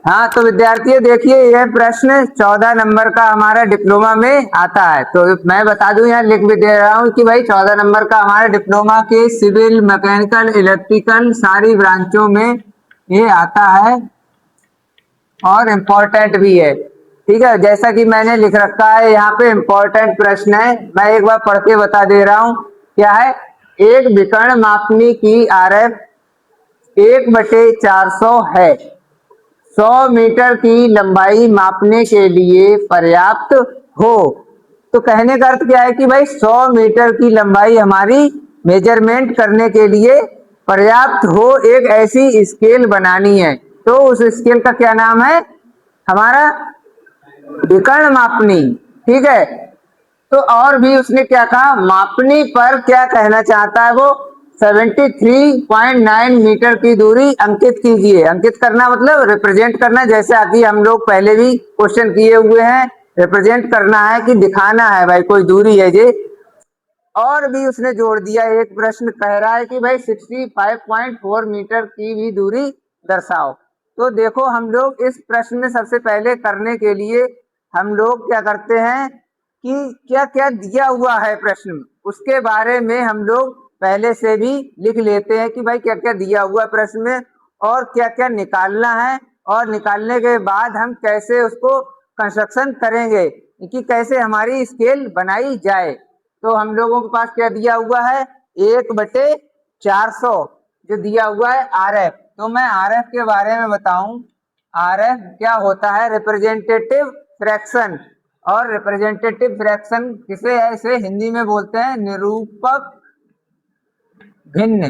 हाँ तो विद्यार्थियों देखिए, यह प्रश्न 14 नंबर का हमारा डिप्लोमा में आता है। तो मैं बता दूं, यहाँ लिख भी दे रहा हूँ कि भाई 14 नंबर का हमारे डिप्लोमा के सिविल, मैकेनिकल, इलेक्ट्रिकल सारी ब्रांचों में ये आता है और इम्पोर्टेंट भी है। ठीक है, जैसा कि मैंने लिख रखा है यहाँ पे इम्पोर्टेंट प्रश्न है, मैं एक बार पढ़ के बता दे रहा हूँ। क्या है? एक विकर्ण मापनी की RF 1/400 है। 100 मीटर की लंबाई मापने के लिए पर्याप्त हो। तो कहने का अर्थ क्या है कि भाई 100 मीटर की लंबाई हमारी मेजरमेंट करने के लिए पर्याप्त हो, एक ऐसी स्केल बनानी है। तो उस स्केल का क्या नाम है? हमारा विकर्ण मापनी। ठीक है, तो और भी उसने क्या कहा, मापनी पर क्या कहना चाहता है वो? 73.9 मीटर की दूरी अंकित कीजिए। अंकित करना मतलब रिप्रेजेंट करना, जैसे आदि हम लोग पहले भी क्वेश्चन किए हुए हैं। रिप्रेजेंट करना है कि दिखाना है भाई कोई दूरी है ये। और भी उसने जोड़ दिया, एक प्रश्न कह रहा है कि भाई 65.4 मीटर की भी दूरी दर्शाओ। तो देखो, हम लोग इस प्रश्न में सबसे पहले करने के लिए हम लोग क्या करते हैं कि क्या क्या दिया हुआ है प्रश्न में, उसके बारे में हम लोग पहले से भी लिख लेते हैं कि भाई क्या क्या दिया हुआ प्रश्न में और क्या क्या निकालना है, और निकालने के बाद हम कैसे उसको कंस्ट्रक्शन करेंगे कि कैसे हमारी स्केल बनाई जाए। तो हम लोगों के पास क्या दिया हुआ है? 1/400 जो दिया हुआ है RF। तो मैं RF के बारे में बताऊं, RF क्या होता है? Representative fraction. और रिप्रेजेंटेटिव फ्रैक्शन किसे है? इसे हिंदी में बोलते हैं निरूपक भिन्न।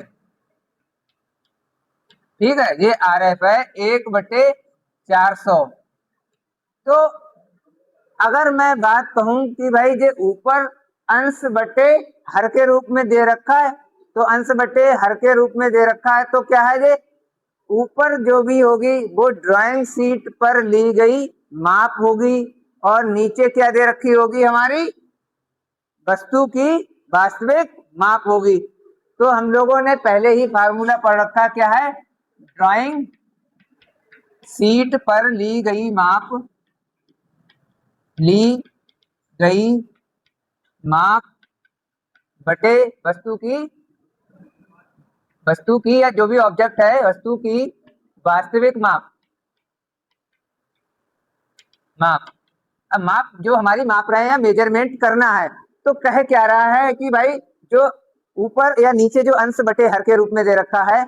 ठीक है, ये RF है 1/400। तो अगर मैं बात कहूं कि भाई ये ऊपर अंश बटे हर के रूप में दे रखा है, तो अंश बटे हर के रूप में दे रखा है, तो क्या है ये? ऊपर जो भी होगी वो ड्राइंग शीट पर ली गई माप होगी, और नीचे क्या दे रखी होगी? हमारी वस्तु की वास्तविक माप होगी। तो हम लोगों ने पहले ही फार्मूला पढ़ रखा, क्या है? ड्राइंग शीट पर ली गई माप, ली गई माप बटे वस्तु की या जो भी ऑब्जेक्ट है वस्तु की वास्तविक माप। माप, अब माप जो हमारी माप रहे हैं, मेजरमेंट करना है। तो कह क्या रहा है कि भाई जो ऊपर या नीचे जो अंश बटे हर के रूप में दे रखा है,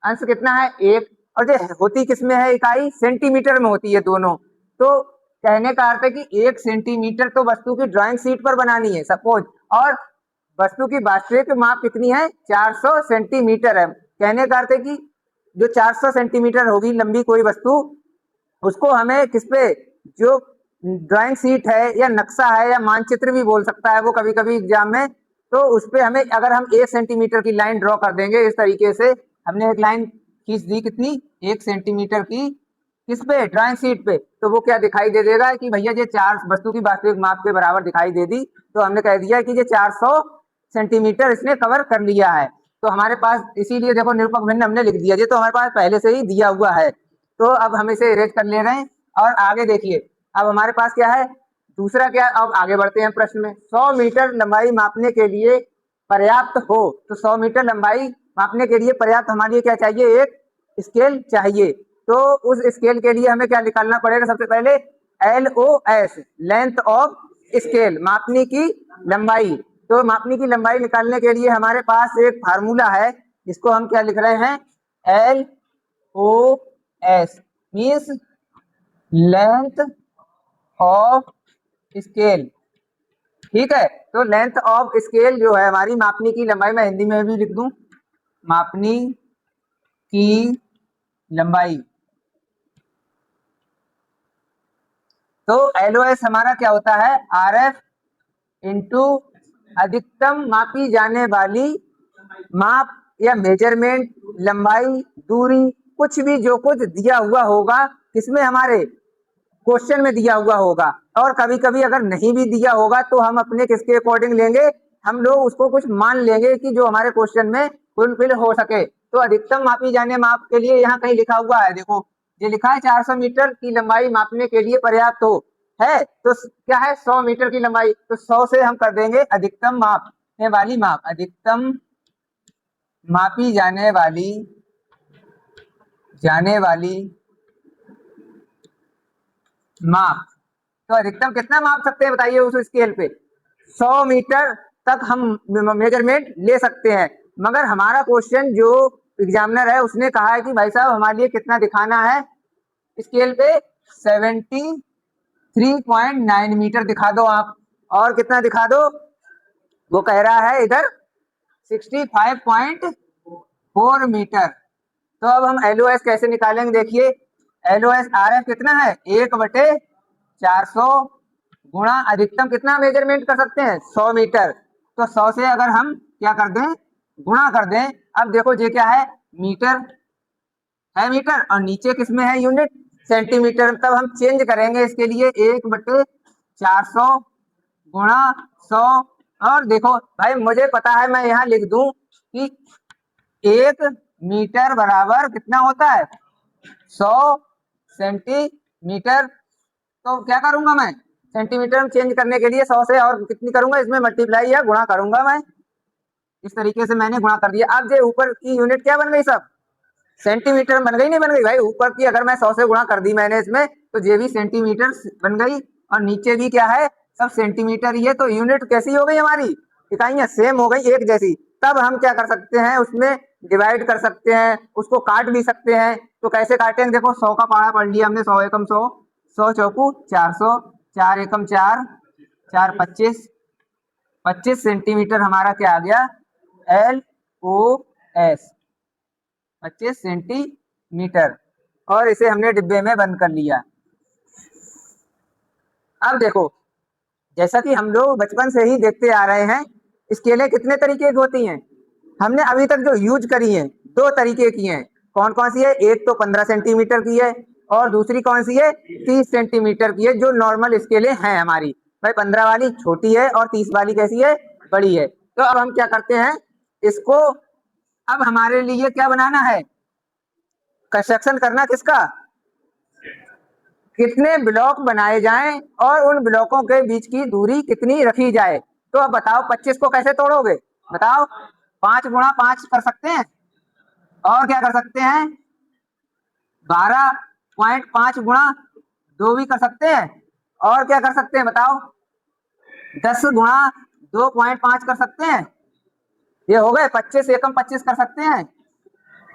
अंश कितना है? 1, और जो होती किसमें है इकाई? सेंटीमीटर में होती है दोनों। तो कहने का अर्थ है कि 1 सेंटीमीटर तो वस्तु की ड्राइंग शीट पर बनानी है सपोज, और वस्तु की वास्तविक माप कितनी है? 400 सेंटीमीटर है। कहने का अर्थ है कि जो 400 सेंटीमीटर होगी लंबी कोई वस्तु, उसको हमें किस पे, जो ड्राइंग शीट है या नक्शा है या मानचित्र भी बोल सकता है वो कभी कभी एग्जाम में, तो उस पे हमें अगर हम 1 सेंटीमीटर की लाइन ड्रॉ कर देंगे इस तरीके से, हमने एक लाइन खींच दी कितनी? 1 सेंटीमीटर की, किस पे? ड्राइंग शीट पे। तो वो क्या दिखाई दे देगा कि भैया ये 4 वस्तु की वास्तविक माप के बराबर दिखाई दे दी। तो हमने कह दिया कि ये 400 सेंटीमीटर इसने कवर कर लिया है। तो हमारे पास इसीलिए देखो निरूपक भिन्न हमने लिख दिया, ये तो हमारे पास पहले से ही दिया हुआ है। तो अब हम इसे इरेज कर ले रहे हैं और आगे देखिए, अब हमारे पास क्या है? दूसरा क्या? अब आगे बढ़ते हैं प्रश्न में। 100 मीटर लंबाई मापने के लिए पर्याप्त हो। तो 100 मीटर लंबाई मापने के लिए पर्याप्त हमारे लिए क्या चाहिए? एक स्केल चाहिए। तो उस स्केल के लिए हमें क्या निकालना पड़ेगा? सबसे पहले LOS, लेंथ ऑफ स्केल, मापनी की लंबाई। तो मापनी की लंबाई निकालने के लिए हमारे पास एक फार्मूला है, जिसको हम क्या लिख रहे हैं? LOS means length of scale. ठीक है, तो लेंथ ऑफ स्केल जो है हमारी मापनी की लंबाई, मैं हिंदी में भी लिख दूं, मापनी की लंबाई। तो LOS हमारा क्या होता है? RF इंटू अधिकतम मापी जाने वाली माप या मेजरमेंट, लंबाई, दूरी, कुछ भी जो कुछ दिया हुआ होगा किसमें? हमारे क्वेश्चन में दिया हुआ होगा। और कभी कभी अगर नहीं भी दिया होगा तो हम अपने किसके अकॉर्डिंग लेंगे? हम लोग उसको कुछ मान लेंगे कि जो हमारे क्वेश्चन में फुलफिल हो सके। तो अधिकतम मापी जाने माप के लिए यहाँ कहीं लिखा हुआ है, देखो ये लिखा है 400 मीटर की लंबाई मापने के लिए पर्याप्त हो है, तो क्या है 100 मीटर की लंबाई, तो 100 से हम कर देंगे अधिकतम मापने वाली माप, अधिकतम मापी जाने वाली माप। तो अधिकतम कितना माप सकते हैं बताइए उस स्केल पे, 100 मीटर तक हम मेजरमेंट ले सकते हैं। मगर हमारा क्वेश्चन जो एग्जामिनर है उसने कहा है कि भाई साहब हमारे लिए कितना दिखाना है स्केल पे, 73.9 मीटर दिखा दो आप, और कितना दिखा दो, वो कह रहा है इधर 65.4 मीटर। तो अब हम एलओएस कैसे निकालेंगे, देखिए एलओएस आरएफ कितना है 1/400 गुणा अधिकतम कितना मेजरमेंट कर सकते हैं 100 मीटर, तो 100 से अगर हम क्या कर दें गुणा कर दें, अब देखो ये क्या है मीटर है, मीटर, और नीचे किसमें है यूनिट सेंटीमीटर, तब हम चेंज करेंगे इसके लिए 1/400 गुणा 100। और देखो भाई मुझे पता है मैं यहाँ लिख दूं कि 1 मीटर बराबर कितना होता है 100 सेंटीमीटर, तो क्या करूंगा मैं सेंटीमीटर में चेंज करने के लिए 100 से और कितनी करूंगा इसमें मल्टीप्लाई या गुणा करूंगा मैं, इस तरीके से मैंने गुणा कर दिया। अब जो ऊपर की यूनिट क्या बन गई सब सेंटीमीटर बन गई, नहीं बन गई भाई, ऊपर की अगर मैं 100 से गुणा कर दी मैंने इसमें तो ये भी सेंटीमीटर बन गई, और नीचे भी क्या है सब सेंटीमीटर ही है, तो यूनिट कैसी हो गई हमारी इकाइयां सेम हो गई एक जैसी। तब हम क्या कर सकते हैं उसमें डिवाइड कर सकते हैं, उसको काट भी सकते हैं, तो कैसे काटेंगे देखो 100 का पारा पढ़ लिया हमने, 100 एकम 100, 100 चौकू 400, 4 एकम 4, 4 25, 25 सेंटीमीटर हमारा क्या आ गया LOS 25 सेंटीमीटर, और इसे हमने डिब्बे में बंद कर लिया। अब देखो जैसा कि हम लोग बचपन से ही देखते आ रहे हैं स्केलें कितने तरीके की होती हैं, हमने अभी तक जो यूज करी है 2 तरीके की हैं, कौन कौन सी है, एक तो 15 सेंटीमीटर की है और दूसरी कौन सी है 30 सेंटीमीटर की है, जो नॉर्मल स्केलें हैं हमारी भाई, 15 वाली छोटी है और 30 वाली कैसी है बड़ी है। तो अब हम क्या करते हैं इसको, अब हमारे लिए क्या बनाना है कंस्ट्रक्शन करना किसका, कितने ब्लॉक बनाए जाएं और उन ब्लॉकों के बीच की दूरी कितनी रखी जाए। तो अब बताओ 25 को कैसे तोड़ोगे, बताओ 5 गुणा 5 कर सकते हैं, और क्या कर सकते हैं 12.5 गुणा 2 भी कर सकते हैं, और क्या कर सकते हैं बताओ 10 गुणा 2.5 कर सकते हैं, ये हो गए 25 एकम 25 कर सकते हैं।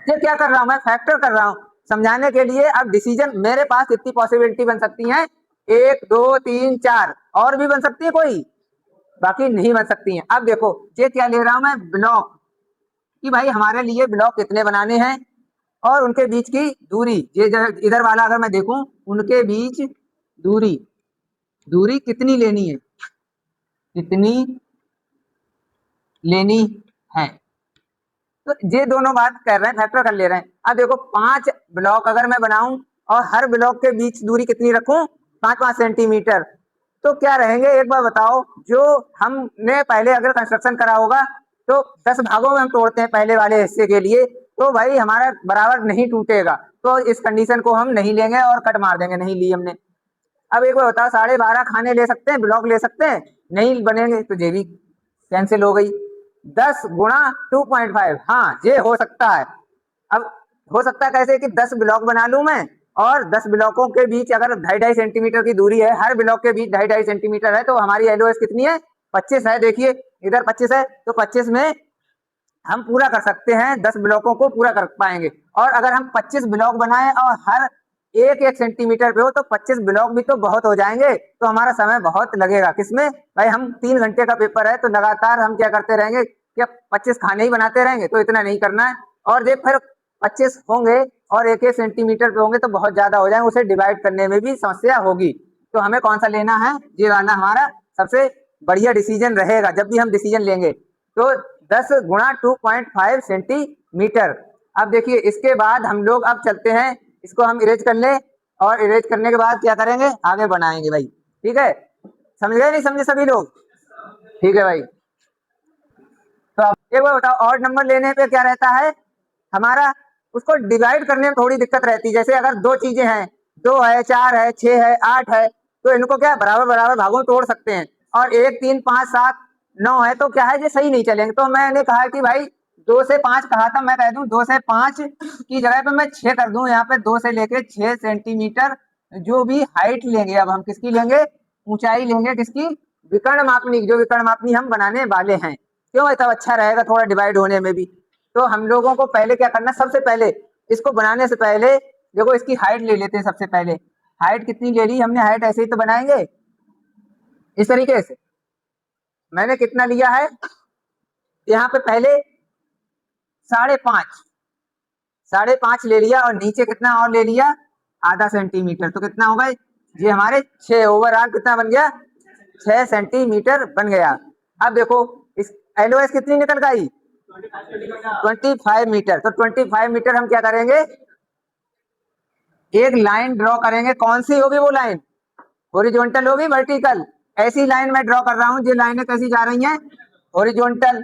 ये क्या कर रहा हूं मैं फैक्टर कर रहा हूं समझाने के लिए। अब डिसीजन मेरे पास कितनी पॉसिबिलिटी बन सकती है 1 2 3 4, और भी बन सकती है कोई, बाकी नहीं बन सकती है। अब देखो ये क्या ले रहा हूं मैं ब्लॉक, कि भाई हमारे लिए ब्लॉक कितने बनाने हैं और उनके बीच की दूरी, ये इधर वाला अगर मैं देखूं उनके बीच दूरी दूरी कितनी लेनी है, कितनी लेनी है, तो ये दोनों बात कर रहे हैं फैक्टर कर ले रहे हैं। अब देखो 5 ब्लॉक अगर मैं बनाऊं और हर ब्लॉक के बीच दूरी कितनी रखूं 5-5 सेंटीमीटर, तो क्या रहेंगे एक बार बताओ, जो हमने पहले अगर कंस्ट्रक्शन करा होगा तो 10 भागों में हम तोड़ते हैं पहले वाले हिस्से के लिए, तो भाई हमारा बराबर नहीं टूटेगा, तो इस कंडीशन को हम नहीं लेंगे और कट मार देंगे, नहीं ली हमने। अब एक बार बताओ 12.5 खाने ले सकते हैं ब्लॉक ले सकते हैं, नहीं बनेंगे, तो ये भी कैंसिल हो गई। 10 गुणा 2.5, हाँ ये हो सकता है। अब हो सकता है कैसे कि 10 ब्लॉक बना लूं मैं और 10 ब्लॉकों के बीच अगर 2.5 सेंटीमीटर की दूरी है, हर ब्लॉक के बीच 2.5 सेंटीमीटर है, तो हमारी एलओएस कितनी है 25 है, देखिए इधर 25 है, तो 25 में हम पूरा कर सकते हैं 10 ब्लॉकों को पूरा कर पाएंगे। और अगर हम 25 ब्लॉक बनाए और हर 1-1 सेंटीमीटर पे हो तो 25 ब्लॉक भी तो बहुत हो जाएंगे, तो हमारा समय बहुत लगेगा किसमें भाई, हम 3 घंटे का पेपर है तो लगातार हम क्या करते रहेंगे, क्या 25 खाने ही बनाते रहेंगे, तो इतना नहीं करना है। और देख फिर 25 होंगे और 1-1 सेंटीमीटर पे होंगे तो बहुत ज्यादा हो जाएंगे, उसे डिवाइड करने में भी समस्या होगी। तो हमें कौन सा लेना है, ये वाला हमारा सबसे बढ़िया डिसीजन रहेगा जब भी हम डिसीजन लेंगे। तो 10 गुणा 2.5 सेंटीमीटर। अब देखिए इसके बाद हम लोग अब चलते हैं, इसको हम इरेज कर ले, और इरेज करने के बाद क्या करेंगे आगे बढ़ाएंगे भाई, ठीक है, समझ गए नहीं समझे सभी लोग, ठीक है भाई। तो अब एक बार बताओ ऑड नंबर लेने पे क्या रहता है हमारा, उसको डिवाइड करने में थोड़ी दिक्कत रहती है। जैसे अगर दो चीजें हैं, 2 है, 4 है, 6 है, 8 है, तो इनको क्या बराबर बराबर भागों में तोड़ सकते हैं। और 1, 3, 5, 7, 9 है तो क्या है, ये सही नहीं चलेंगे। तो मैंने कहा कि भाई 2 से 5 कहा था, मैं कह दूं 2 से 5 की जगह पे मैं 6 कर दूं। यहाँ पे 2 से लेके 6 सेंटीमीटर जो भी हाइट लेंगे, अब हम किसकी लेंगे, ऊंचाई लेंगे, किसकी, विकर्ण मापनी, जो विकर्ण मापनी हम बनाने वाले हैं। क्यों, तब अच्छा रहेगा थोड़ा डिवाइड होने में भी। तो हम लोगों को पहले क्या करना, सबसे पहले इसको बनाने से पहले देखो इसकी हाइट ले लेते हैं। सबसे पहले हाइट कितनी ले ली हमने, हाइट ऐसे ही तो बनाएंगे इस तरीके से। मैंने कितना लिया है यहाँ पे, पहले 5.5, 5.5 ले लिया, और नीचे कितना और ले लिया, आधा सेंटीमीटर। तो कितना होगा ये हमारे 6, ओवरऑल कितना बन गया, 6 सेंटीमीटर बन गया। अब देखो इस एलओएस कितनी निकल गई, 25 मीटर। तो 25 मीटर हम क्या करेंगे, एक लाइन ड्रॉ करेंगे। कौन सी होगी वो लाइन, हॉरिजॉन्टल होगी, वर्टिकल। ऐसी लाइन मैं ड्रॉ कर रहा हूँ, ये लाइनें कैसी जा रही हैं, हॉरिजॉन्टल।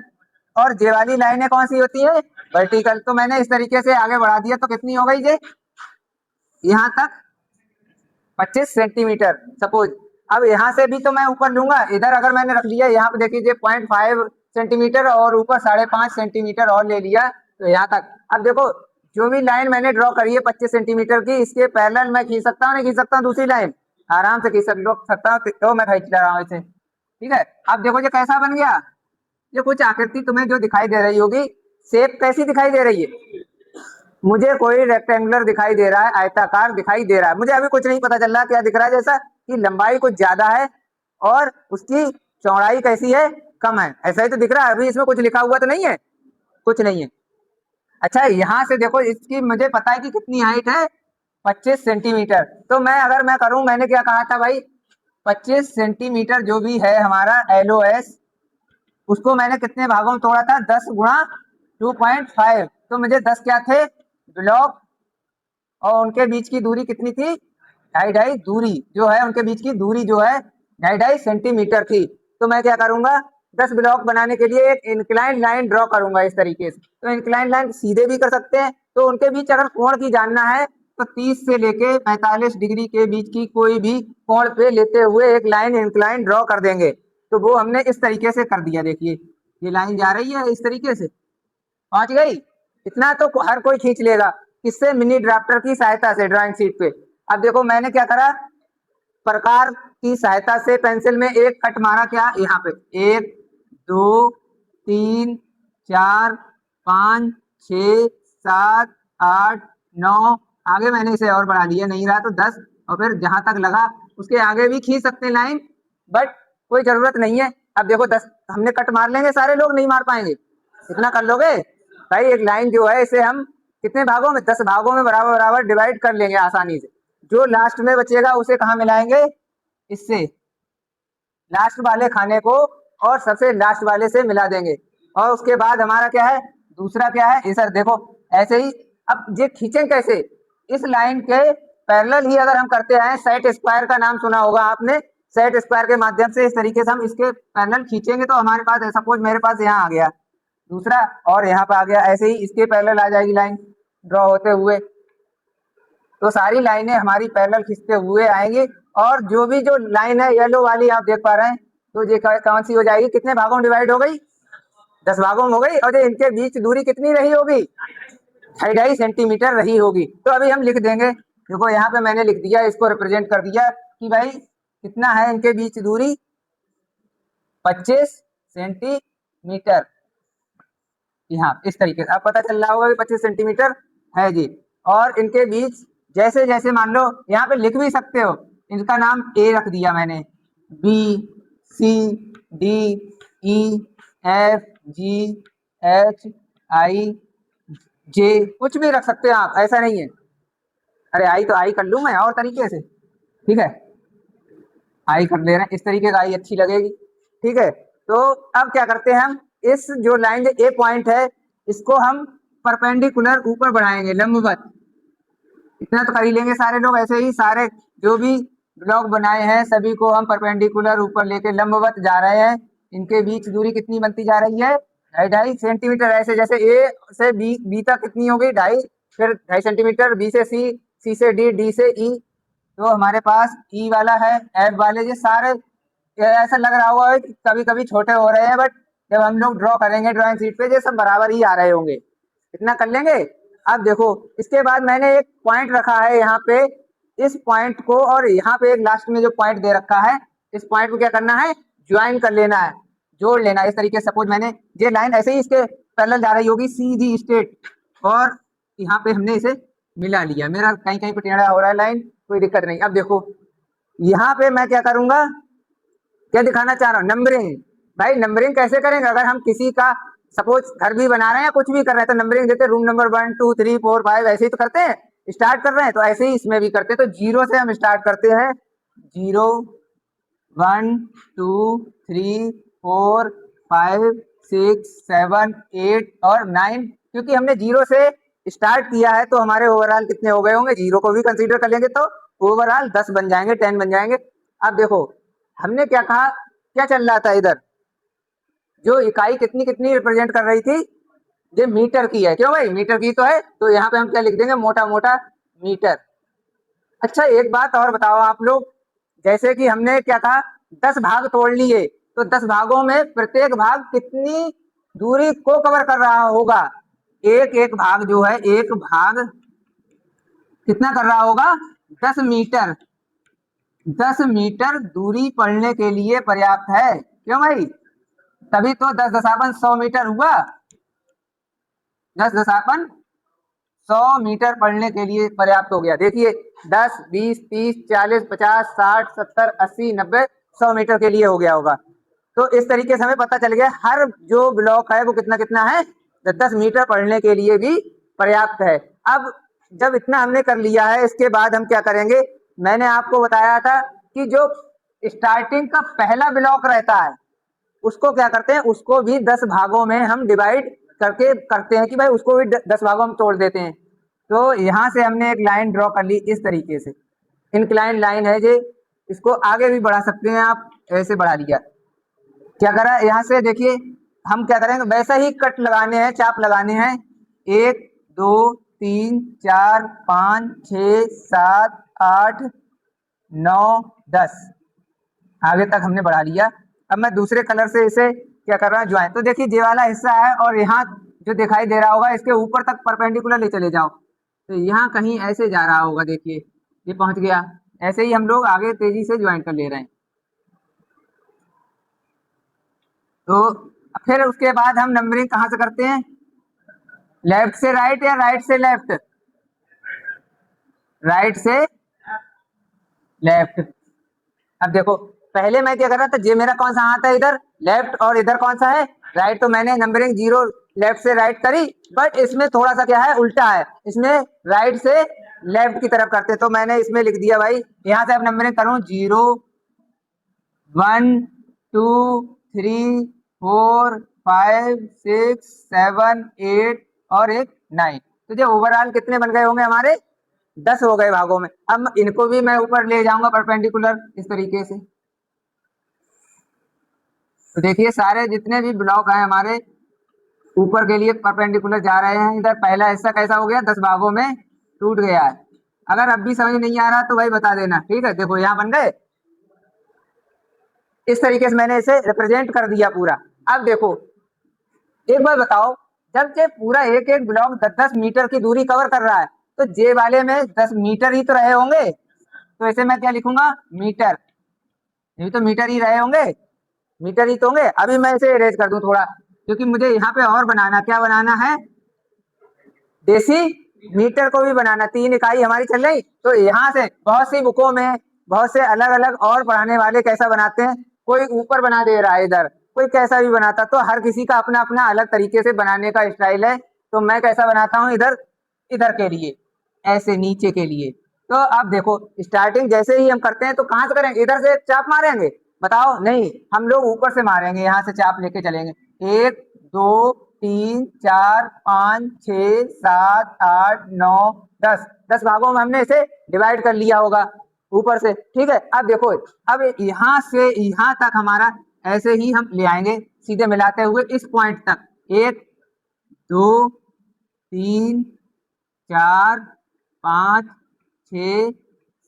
और ये वाली लाइनें कौन सी होती है, वर्टिकल। तो मैंने इस तरीके से आगे बढ़ा दिया। तो कितनी हो गई ये, यहाँ तक 25 सेंटीमीटर सपोज। अब यहाँ से भी तो मैं ऊपर लूंगा, इधर अगर मैंने रख लिया, यहाँ पे देखिए 0.5 सेंटीमीटर और ऊपर 5.5 सेंटीमीटर और ले लिया, तो यहाँ तक। अब देखो जो भी लाइन मैंने ड्रॉ करी है 25 सेंटीमीटर की, इसके पैरेलल मैं खींच सकता हूँ, नहीं खींच सकता हूँ, दूसरी लाइन आराम से खींच सकता हूँ। तो मैं खींच रहा हूँ इसे, ठीक है। अब देखो ये कैसा बन गया, ये कुछ आकृति तुम्हें जो दिखाई दे रही होगी, शेप कैसी दिखाई दे रही है, मुझे कोई रेक्टेंगुलर दिखाई दे रहा है, आयताकार दिखाई दे रहा है। मुझे अभी कुछ नहीं पता चल रहा क्या दिख रहा है, जैसा कि लंबाई कुछ ज्यादा है और उसकी चौड़ाई कैसी है, कम है, ऐसा ही तो दिख रहा है। अभी इसमें कुछ लिखा हुआ तो नहीं है, कुछ नहीं है। अच्छा यहाँ से देखो, इसकी मुझे पता है कि कितनी हाइट है, 25 सेंटीमीटर। तो मैं अगर मैं करूं, मैंने क्या कहा था भाई, 25 सेंटीमीटर जो भी है हमारा एलओएस, उसको मैंने कितने भागों में तोड़ा था, 10 गुणा 2.5। तो मुझे 10 क्या थे, ब्लॉक, और उनके बीच की दूरी कितनी थी, 2.5 दूरी जो है, उनके बीच की दूरी जो है 2.5 सेंटीमीटर थी। तो मैं क्या करूंगा, 10 ब्लॉक बनाने के लिए एक इंक्लाइन लाइन ड्रॉ करूंगा इस तरीके से। तो इंक्लाइन लाइन सीधे भी कर सकते हैं, तो उनके बीच अगर कोण की जानना है तो 30 से लेके 45 डिग्री के बीच की कोई भी कोण पे लेते हुए एक लाइन इंक्लाइन ड्रॉ कर देंगे। तो वो हमने इस तरीके से कर दिया। देखिए ये लाइन जा रही है इस तरीके से, पहुंच गई। इतना तो हर कोई खींच लेगा, किससे, मिनी ड्राफ्टर की सहायता से, ड्राइंग शीट पे। अब देखो मैंने क्या करा, प्रकार की सहायता से पेंसिल में एक कट मारा, क्या यहाँ पे 1, 2, 3, 4, 5, 6, 7, 8, 9, आगे मैंने इसे और बढ़ा दिया, नहीं रहा तो 10, और फिर जहां तक लगा उसके आगे भी खींच सकते हैं लाइन, बट कोई जरूरत नहीं है। अब देखो 10 हमने कट मार लेंगे, सारे लोग नहीं मार पाएंगे, इतना कर लोगे भाई। एक लाइन जो है इसे हम कितने भागों में, 10 भागों में बराबर बराबर डिवाइड कर लेंगे आसानी से। जो लास्ट में बचेगा उसे कहाँ मिलाएंगे, इससे, लास्ट वाले खाने को और सबसे लास्ट वाले से मिला देंगे। और उसके बाद हमारा क्या है, दूसरा क्या है, सर देखो ऐसे ही। अब ये खींचें कैसे, इस लाइन के पैरेलल ही अगर हम करते हैं, सेट स्क्वायर का नाम सुना होगा आपने, सेट स्क्वायर के माध्यम से इस तरीके से हम इसके पैरेलल खींचेंगे तो हमारे पास, सपोज मेरे पास यहाँ आ गया दूसरा, और यहाँ पे आ गया, ऐसे ही इसके पैरेलल आ जाएगी लाइन ड्रॉ होते हुए। तो सारी लाइनें हमारी पैरेलल खींचते हुए आएंगी। और जो भी जो लाइन है येलो वाली आप देख पा रहे हैं, तो ये कौन सी हो जाएगी, कितने भागों में डिवाइड हो गई, 10 भागों में हो गई। और ये इनके बीच दूरी कितनी रही होगी, 2.5 सेंटीमीटर रही होगी। तो अभी हम लिख देंगे, देखो यहाँ पे मैंने लिख दिया, इसको रिप्रेजेंट कर दिया कि भाई कितना है इनके बीच दूरी, 25 सेंटीमीटर। यहाँ इस तरीके से अब पता चल रहा होगा कि 25 सेंटीमीटर है जी। और इनके बीच जैसे जैसे, मान लो यहाँ पे लिख भी सकते हो, इनका नाम ए रख दिया मैंने, बी, सी, डी, ई, एफ, जी, एच, आई, जे, कुछ भी रख सकते हो आप, ऐसा नहीं है। अरे आई तो आई कर लूं मैं और तरीके से, ठीक है, आई कर ले रहे हैं, इस तरीके का आई अच्छी लगेगी, ठीक है। तो अब क्या करते हैं हम, इस जो लाइन ए पॉइंट है इसको हम परपेंडिकुलर ऊपर बढ़ाएंगे, लंबवत। इतना तो कर ही लेंगे सारे लोग, ऐसे ही सारे जो भी ब्लॉक बनाए हैं सभी को हम परपेंडिकुलर ऊपर लेके लंबवत जा रहे हैं। इनके बीच दूरी कितनी बनती जा रही है, 2.5 सेंटीमीटर। ऐसे जैसे ए से बी तक कितनी हो गई, 2.5 फिर 2.5 सेंटीमीटर, बी से सी, सी से डी, डी से ई, तो हमारे पास ई वाला है, एफ वाले, ये सारे ऐसा लग रहा होगा कि कभी कभी छोटे हो रहे हैं, बट जब हम लोग ड्रॉ करेंगे ड्राइंग शीट पे ये सब बराबर ही आ रहे होंगे, इतना कर लेंगे। अब देखो इसके बाद मैंने एक पॉइंट रखा है यहाँ पे, इस पॉइंट को और यहाँ पे एक लास्ट में जो पॉइंट दे रखा है, इस पॉइंट को क्या करना है, ज्वाइन कर लेना है, जोड़ लेना है। इस तरीके से सपोज मैंने ये लाइन ऐसे ही इसके पैरेलल जा रही होगी, सीधी स्ट्रेट, और यहाँ पे हमने इसे मिला लिया। मेरा कहीं कहीं पे टेढ़ा हो रहा है लाइन, कोई दिक्कत नहीं। अब देखो यहाँ पे मैं क्या करूंगा, क्या दिखाना चाह रहा हूँ, नंबरिंग। भाई नंबरिंग कैसे करेंगे, अगर हम किसी का सपोज घर भी बना रहे हैं या कुछ भी कर रहे हैं तो नंबरिंग देते, रूम नंबर 1 2 3 4 5 ऐसे ही तो करते हैं, स्टार्ट कर रहे हैं तो ऐसे ही इसमें भी करते हैं। तो 0 से हम स्टार्ट करते हैं, 0 1 2 3 4 5 6 7 8 और 9, क्योंकि हमने 0 से स्टार्ट किया है तो हमारे ओवरऑल कितने हो गए होंगे, 0 को भी कंसीडर कर लेंगे तो ओवरऑल 10 बन जाएंगे, 10 बन जाएंगे। अब देखो हमने क्या कहा, क्या चल रहा था इधर, जो इकाई कितनी कितनी रिप्रेजेंट कर रही थी, ये मीटर की है, क्यों भाई मीटर की तो है, तो यहाँ पे हम क्या लिख देंगे, मोटा मोटा मीटर। अच्छा एक बात और बताओ आप लोग, जैसे कि हमने क्या कहा 10 भाग तोड़ लिए, तो 10 भागों में प्रत्येक भाग कितनी दूरी को कवर कर रहा होगा, एक एक भाग जो है, एक भाग कितना कर रहा होगा, 10 मीटर। 10 मीटर दूरी पढ़ने के लिए पर्याप्त है, क्यों भाई, तभी तो 10 दशापन 100 मीटर हुआ, 10 दशापन 100 मीटर पढ़ने के लिए पर्याप्त हो गया। देखिए 10 20 30 40 50 60 70 80 90 100 मीटर के लिए हो गया होगा। तो इस तरीके से हमें पता चल गया हर जो ब्लॉक है वो कितना कितना है, 10 मीटर पढ़ने के लिए भी पर्याप्त है। अब जब इतना हमने कर लिया है, इसके बाद हम क्या करेंगे, मैंने आपको बताया था कि जो स्टार्टिंग का पहला ब्लॉक रहता है उसको क्या करते हैं, उसको भी 10 भागों में हम डिवाइड करके करते हैं कि भाई उसको भी 10 भागों में तोड़ देते हैं। तो यहाँ से हमने एक लाइन ड्रॉ कर ली इस तरीके से, इंक्लाइन लाइन है ये, इसको आगे भी बढ़ा सकते हैं आप, ऐसे बढ़ा लिया। क्या करा यहाँ से, देखिए हम क्या करेंगे, वैसा ही कट लगाने हैं, चाप लगाने हैं, 1 2 3 4 5 6 7 8 9 10 आगे तक हमने बढ़ा लिया। अब मैं दूसरे कलर से इसे क्या कर रहा हूँ, ज्वाइन। तो देखिए ये वाला हिस्सा है और यहाँ जो दिखाई दे रहा होगा इसके ऊपर तक परपेंडिकुलर ले चले जाओ, तो यहाँ कहीं ऐसे जा रहा होगा, देखिए ये पहुंच गया। ऐसे ही हम लोग आगे तेजी से ज्वाइन कर ले रहे हैं। तो फिर उसके बाद हम नंबरिंग कहाँ से करते हैं, लेफ्ट से राइट या राइट से लेफ्ट, राइट से लेफ्ट। अब देखो पहले मैं क्या कर रहा था, ये मेरा कौन सा हाथ है, इधर लेफ्ट, और इधर कौन सा है, राइट। तो मैंने नंबरिंग 0 लेफ्ट से राइट करी, बट इसमें थोड़ा सा क्या है, उल्टा है, इसमें राइट से लेफ्ट की तरफ करते। तो मैंने इसमें लिख दिया भाई, यहाँ से अब नंबरिंग करूँ 0 1 2 3 4 5 6 7 8 और एक 9। तो ये ओवरऑल कितने बन गए होंगे हमारे, 10 हो गए भागों में। अब इनको भी मैं ऊपर ले जाऊंगा परपेंडिकुलर इस तरीके से। तो देखिए सारे जितने भी ब्लॉक हैं हमारे ऊपर के लिए परपेंडिकुलर जा रहे हैं। इधर पहला हिस्सा कैसा हो गया, 10 भागों में टूट गया है। अगर अब भी समझ नहीं आ रहा तो भाई बता देना, ठीक है। देखो यहाँ बन गए, इस तरीके से मैंने इसे रिप्रेजेंट कर दिया पूरा। अब देखो एक बार बताओ, जब ये पूरा एक एक ब्लॉक 10-10 मीटर की दूरी कवर कर रहा है, तो जे वाले में 10 मीटर ही तो रहे होंगे, तो इसे मैं क्या लिखूंगा, मीटर। ये तो मीटर ही रहे होंगे, मीटर ही तो होंगे। अभी मैं इसे इरेज कर दूं थोड़ा, क्योंकि मुझे यहाँ पे और बनाना, क्या बनाना है, देसी मीटर को भी बनाना। 3 इकाई हमारी चल रही, तो यहाँ से बहुत सी बुकों में बहुत से अलग अलग और पढ़ाने वाले कैसा बनाते हैं, कोई ऊपर बना दे रहा है इधर, कोई कैसा भी बनाता, तो हर किसी का अपना अपना अलग तरीके से बनाने का स्टाइल है। तो मैं कैसा बनाता हूँ, इधर इधर के लिए, ऐसे नीचे के लिए। तो अब देखो स्टार्टिंग जैसे ही हम करते हैं तो कहाँ से करेंगे, इधर से चाप मारेंगे, बताओ, नहीं हम लोग ऊपर से मारेंगे, यहाँ से चाप लेके चलेंगे। 1 2 3 4 5 6 7 8 9 10 10 भागों में हमने इसे डिवाइड कर लिया होगा ऊपर से, ठीक है। अब देखो अब यहाँ से यहाँ तक हमारा ऐसे ही हम ले आएंगे सीधे मिलाते हुए इस पॉइंट तक, 1 2 3 4 5 6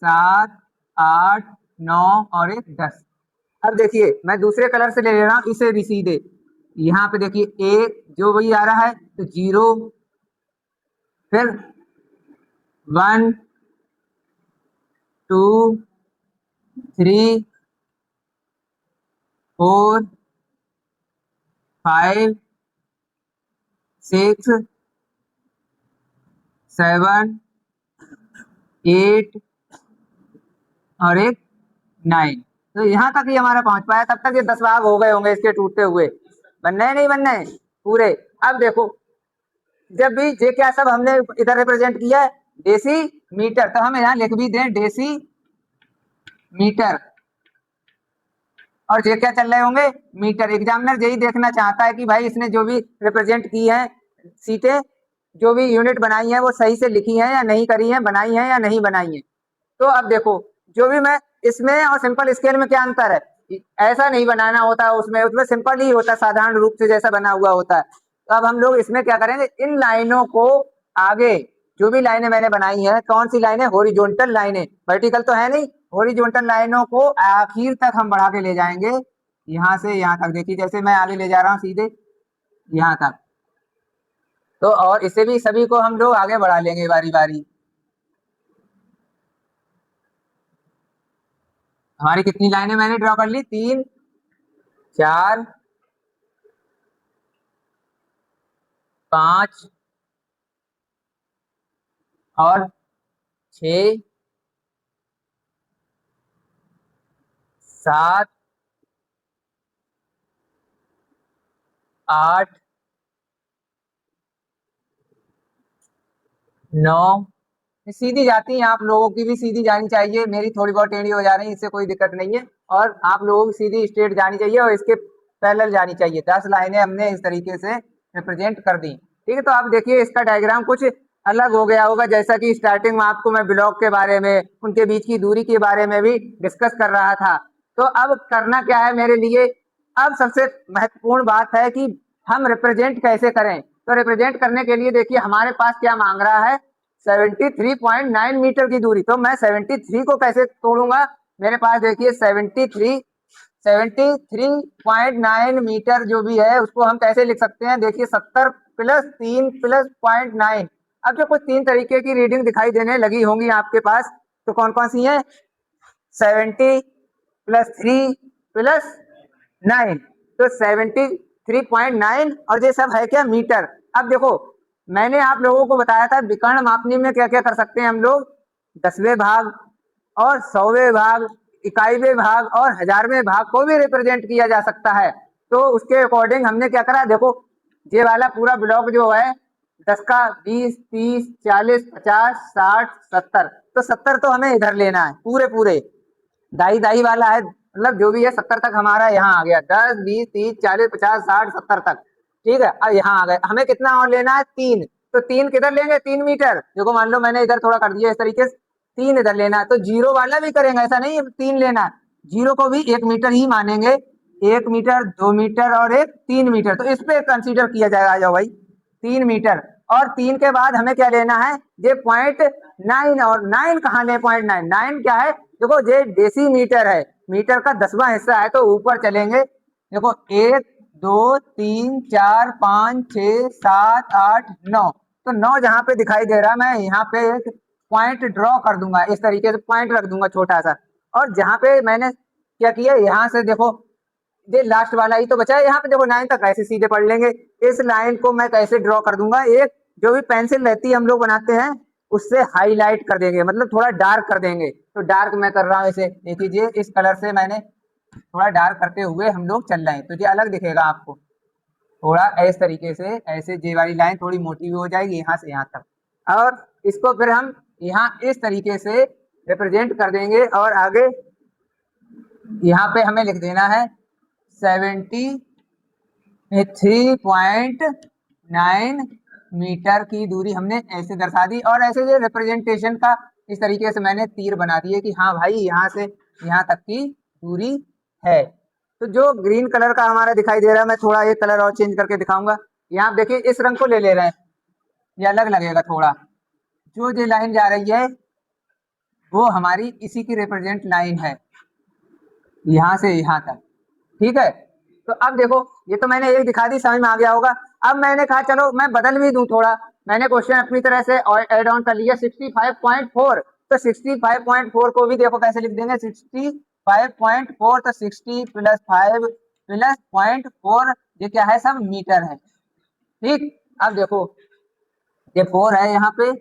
7 8 9 और एक 10। अब देखिए मैं दूसरे कलर से ले रहा हूँ इसे भी सीधे, यहाँ पे देखिए ए जो वही आ रहा है तो 0, फिर 1 2 3 4 5 6 7 8 और एक 9। तो यहाँ तक ही हमारा पहुंच पाया, तब तक ये 10 भाग हो गए होंगे इसके टूटते हुए। बनना है नहीं बनना है पूरे। अब देखो जब भी जे क्या सब हमने इधर रिप्रेजेंट किया है डेसी मीटर, तो हम यहाँ लिख भी दें डेसी मीटर, और ये क्या चल रहे होंगे मीटर। एग्जामिनर यही देखना चाहता है कि भाई इसने जो भी रिप्रेजेंट की है सीटें, जो भी यूनिट बनाई है वो सही से लिखी है या नहीं करी है, बनाई है या नहीं बनाई है। तो अब देखो जो भी मैं इसमें और सिंपल स्केल में क्या अंतर है, ऐसा नहीं बनाना होता उसमें सिंपल ही होता है, साधारण रूप से जैसा बना हुआ होता है। तो अब हम लोग इसमें क्या करेंगे, इन लाइनों को आगे जो भी लाइनें मैंने बनाई है, कौन सी लाइनें, हॉरिजॉन्टल लाइनें, वर्टिकल तो है नहीं, हॉरिजॉन्टल लाइनों को आखिर तक हम बढ़ा के ले जाएंगे, यहाँ से यहाँ तक। देखिए जैसे मैं आगे ले जा रहा हूँ सीधे यहाँ तक, तो और इसे भी सभी को हम लोग आगे बढ़ा लेंगे बारी बारी। हमारी कितनी लाइनें मैंने ड्रॉ कर ली, 3 4 5 और 6 7 8 9। सीधी जाती है, आप लोगों की भी सीधी जानी चाहिए, मेरी थोड़ी बहुत टेढ़ी हो जा रही है, इससे कोई दिक्कत नहीं है, और आप लोगों की सीधी स्ट्रेट जानी चाहिए और इसके पैरेलल जानी चाहिए। 10 लाइनें हमने इस तरीके से रिप्रेजेंट कर दी। ठीक है, तो आप देखिए इसका डायग्राम कुछ अलग हो गया होगा, जैसा कि स्टार्टिंग में आपको मैं ब्लॉक के बारे में, उनके बीच की दूरी के बारे में भी डिस्कस कर रहा था। तो अब करना क्या है मेरे लिए, अब सबसे महत्वपूर्ण बात है कि हम रिप्रेजेंट कैसे करें। तो रिप्रेजेंट करने के लिए देखिए हमारे पास क्या मांग रहा है, 73.9 मीटर की दूरी। तो मैं 73 को कैसे तोड़ूंगा, मेरे पास देखिए 73.9 मीटर जो भी है उसको हम कैसे लिख सकते हैं, देखिए 70 प्लस 3 प्लस 0.9। अब जो कुछ 3 तरीके की रीडिंग दिखाई देने लगी होंगी आपके पास, तो कौन कौन सी है, 70 प्लस 3 प्लस 9, तो 73.9, और ये सब है क्या, मीटर। अब देखो मैंने आप लोगों को बताया था विकर्ण मापनी में क्या क्या कर सकते हैं हम लोग, 10वें भाग और 100वें भाग, इकाईवें भाग और 1000वें भाग को भी रिप्रेजेंट किया जा सकता है। तो उसके अकॉर्डिंग हमने क्या करा, देखो ये वाला पूरा ब्लॉक जो है 10 का 20 30 40 50 60 70, तो 70 तो हमें इधर लेना है, पूरे पूरे दाई दाई वाला है, मतलब जो भी है 70 तक हमारा यहाँ आ गया, 10 20 30 40 50 60 70 तक। ठीक है, अब यहाँ आ गए, हमें कितना और लेना है, 3। तो 3 किधर लेंगे, 3 मीटर। देखो मान लो मैंने इधर थोड़ा कर दिया इस तरीके से, 3 इधर लेना है। तो जीरो वाला भी करेंगे, ऐसा नहीं है 3 लेना है, जीरो को भी 1 मीटर ही मानेंगे, 1 मीटर 2 मीटर और एक 3 मीटर, तो इस पे कंसीडर किया जाएगा। आ जाओ भाई 3 मीटर, और 3 के बाद हमें क्या लेना है, ये 0.9, और 9 कहाँ ले, 0.9, 9 क्या है, देखो ये डेसी मीटर है, मीटर का 10वां हिस्सा है, तो ऊपर चलेंगे। देखो 1 2 3 4 5 6 7 8 9, तो 9 जहां पे दिखाई दे रहा है मैं यहाँ पे एक पॉइंट ड्रॉ कर दूंगा, इस तरीके से पॉइंट रख दूंगा छोटा सा। और जहां पे मैंने क्या किया, यहाँ से देखो ये लास्ट वाला ही तो बचा है, यहाँ पे देखो 9 तक ऐसे सीधे पढ़ लेंगे। इस लाइन को मैं कैसे ड्रॉ कर दूंगा, एक जो भी पेंसिल रहती है हम लोग बनाते हैं उससे हाईलाइट कर देंगे, मतलब थोड़ा डार्क कर देंगे। तो डार्क मैं कर रहा हूँ इसे, देखिए इस कलर से मैंने थोड़ा डार्क करते हुए हम लोग चल रहे हैं, तो ये अलग दिखेगा आपको थोड़ा इस तरीके से, ऐसे जे वाली लाइन थोड़ी मोटी भी हो जाएगी यहाँ से यहाँ तक, और इसको फिर हम यहाँ इस तरीके से रिप्रेजेंट कर देंगे। और आगे यहाँ पे हमें लिख देना है 73.9 मीटर की दूरी हमने ऐसे दर्शा दी, और ऐसे जो रिप्रेजेंटेशन का इस तरीके से मैंने तीर बना दिए कि हाँ भाई यहाँ से यहाँ तक की दूरी है। तो जो ग्रीन कलर का हमारा दिखाई दे रहा है, मैं थोड़ा एक कलर और चेंज करके दिखाऊंगा। यहाँ देखिए इस रंग को ले रहे हैं, ये अलग लगेगा थोड़ा, जो ये लाइन जा रही है वो हमारी इसी की रिप्रेजेंट लाइन है, यहां से यहां तक। ठीक है, तो अब देखो ये तो मैंने एक दिखा दी, समझ में आ गया होगा। अब मैंने कहा चलो मैं बदल भी दूं थोड़ा, मैंने क्वेश्चन अपनी तरह से ऐड ऑन कर लिया 65.4। तो 65.4 को भी देखो कैसे लिख देंगे, 65.4 तो 60 प्लस 5 प्लस 0.4, ये क्या है, सब मीटर है। ठीक, अब देखो ये 4 है यहाँ पे,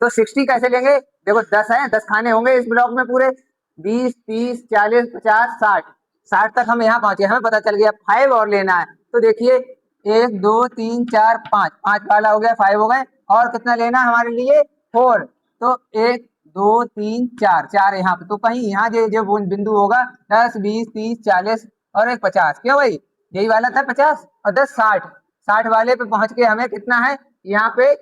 तो 60 कैसे लेंगे, देखो 10 है, 10 खाने होंगे इस ब्लॉक में पूरे, 20 30 40 50 60, 60 तक हम यहाँ पहुंचे, हमें पता चल गया 5 और लेना है। तो देखिए 1 2 3 4 5, 5 वाला हो गया, 5 हो गए, और कितना लेना है हमारे लिए 4। तो 1 2 3 4, 4 यहाँ पे, तो कहीं यहाँ जो बिंदु होगा 10 20 30 40 और एक 50, क्यों भाई यही वाला था 50 और 10 60, 60 वाले पे पहुंच के हमें कितना है यहाँ पे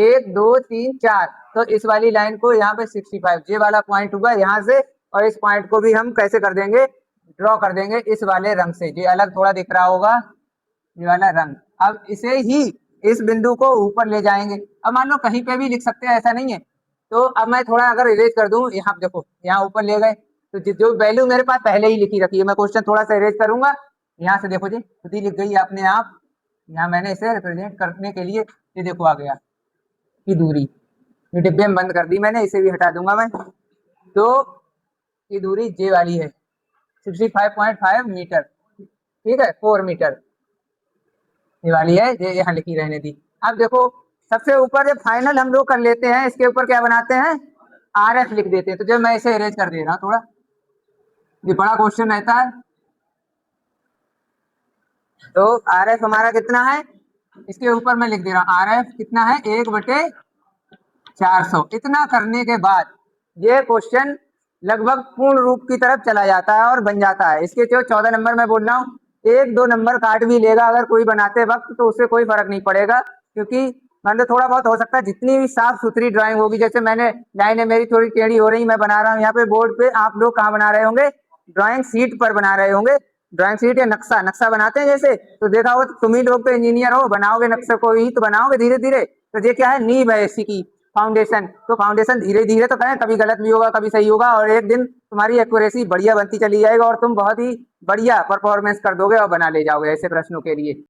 1 2 3 4, तो इस वाली लाइन को यहाँ पे 65 ये वाला पॉइंट हुआ यहाँ से, और इस पॉइंट को भी हम कैसे कर देंगे, ड्रॉ कर देंगे इस वाले रंग से, ये अलग थोड़ा दिख रहा होगा ये वाला रंग। अब इसे ही इस बिंदु को ऊपर ले जाएंगे, अब मान लो कहीं पे भी लिख सकते हैं, ऐसा नहीं है। तो अब मैं थोड़ा अगर इरेज कर दूं, यहाँ देखो यहाँ ऊपर ले गए, तो जो वैल्यू मेरे पास पहले ही लिखी रखी है, मैं क्वेश्चन थोड़ा सा इरेज करूंगा, यहाँ से देखो जी खुद ही लिख गई अपने आप, यहाँ मैंने इसे रिप्रेजेंट करने के लिए ये देखो आ गया की दूरी, ये डिब्बे में बंद कर दी मैंने, इसे भी हटा दूंगा मैं। तो ये दूरी जे वाली है 65.5 मीटर, ठीक है 4 मीटर ये वाली है, ये यहाँ लिखी रहने दी। अब देखो सबसे ऊपर जब फाइनल हम लोग कर लेते हैं, इसके ऊपर क्या बनाते हैं, RF लिख देते हैं। तो जब मैं इसे अरेंज कर दे रहा हूँ थोड़ा, ये बड़ा क्वेश्चन रहता है। तो RF हमारा कितना है, इसके ऊपर मैं लिख दे रहा हूँ RF कितना है 1/400। इतना करने के बाद ये क्वेश्चन लगभग पूर्ण रूप की तरफ चला जाता है और बन जाता है। इसके जो 14 नंबर मैं बोल रहा हूँ, 1-2 नंबर काट भी लेगा अगर कोई बनाते वक्त, तो उससे कोई फर्क नहीं पड़ेगा, क्योंकि मान लो थोड़ा बहुत हो सकता है, जितनी भी साफ सुथरी ड्राइंग होगी, जैसे मैंने लाइनें मेरी थोड़ी टेढ़ी हो रही, मैं बना रहा हूँ यहाँ पे बोर्ड पे, आप लोग कहाँ बना रहे होंगे, ड्राइंग शीट पर बना रहे होंगे, ड्राइंग शीट या नक्शा, नक्शा बनाते हैं जैसे, तो देखा हो तुम ही लोग तो इंजीनियर हो, बनाओगे नक्शे को ही तो बनाओगे धीरे धीरे। तो ये क्या है, नींव है इसी की, फाउंडेशन। तो फाउंडेशन धीरे धीरे तो करें, कभी गलत भी होगा कभी सही होगा, और एक दिन तुम्हारी एक्यूरेसी बढ़िया बनती चली जाएगा और तुम बहुत ही बढ़िया परफॉर्मेंस कर दोगे और बना ले जाओगे ऐसे प्रश्नों के लिए।